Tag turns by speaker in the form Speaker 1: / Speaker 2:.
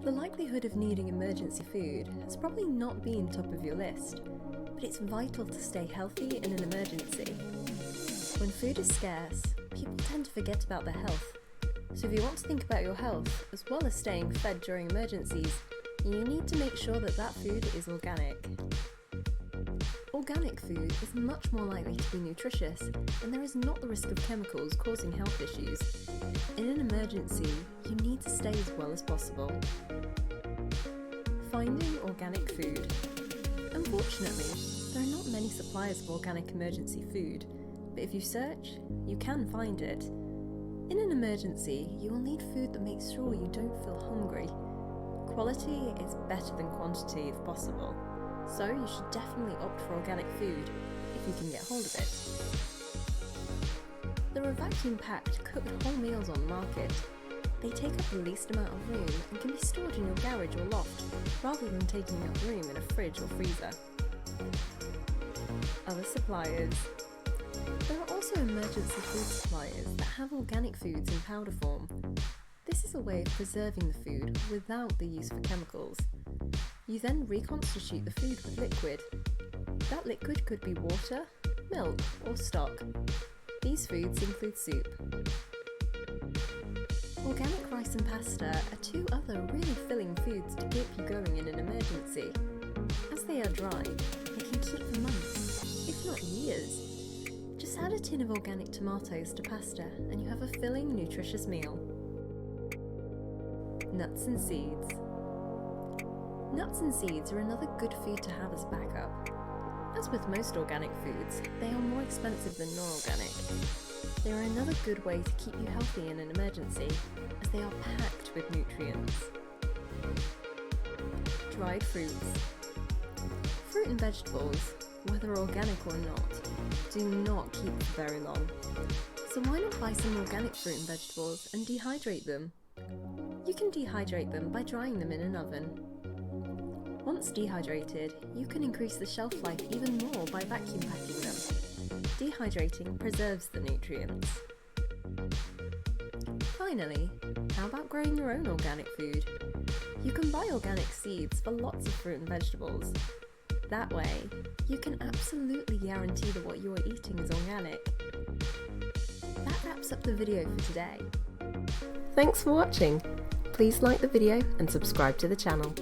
Speaker 1: The likelihood of needing emergency food has probably not been top of your list, but it's vital to stay healthy in an emergency. When food is scarce, people tend to forget about their health. So if you want to think about your health, as well as staying fed during emergencies, you need to make sure that that food is organic. Organic food is much more likely to be nutritious, and there is not the risk of chemicals causing health issues. In an emergency, you need to stay as well as possible. Finding organic food. Unfortunately, there are not many suppliers of organic emergency food, but if you search, you can find it. In an emergency, you will need food that makes sure you don't feel hungry. Quality is better than quantity if possible, so you should definitely opt for organic food if you can get hold of it. There are vacuum-packed cooked whole meals on the market. They take up the least amount of room and can be stored in your garage or loft, rather than taking up room in a fridge or freezer. Other suppliers. There are also emergency food suppliers that have organic foods in powder form. This is a way of preserving the food without the use of chemicals. You then reconstitute the food with liquid. That liquid could be water, milk, or stock. These foods include soup. Organic rice and pasta are two other really filling foods to keep you going in an emergency. As they are dry, they can keep for months, if not years. Just add a tin of organic tomatoes to pasta and you have a filling, nutritious meal. Nuts and seeds. Nuts and seeds are another good food to have as backup. As with most organic foods, they are more expensive than non-organic. They are another good way to keep you healthy in an emergency, as they are packed with nutrients. Dried fruits. Fruit and vegetables, whether organic or not, do not keep for very long. So why not buy some organic fruit and vegetables and dehydrate them? You can dehydrate them by drying them in an oven. Once dehydrated, you can increase the shelf life even more by vacuum packing them. Dehydrating preserves the nutrients. Finally, how about growing your own organic food? You can buy organic seeds for lots of fruit and vegetables. That way, you can absolutely guarantee that what you are eating is organic. That wraps up the video for today. Thanks for watching. Please like the video and subscribe to the channel.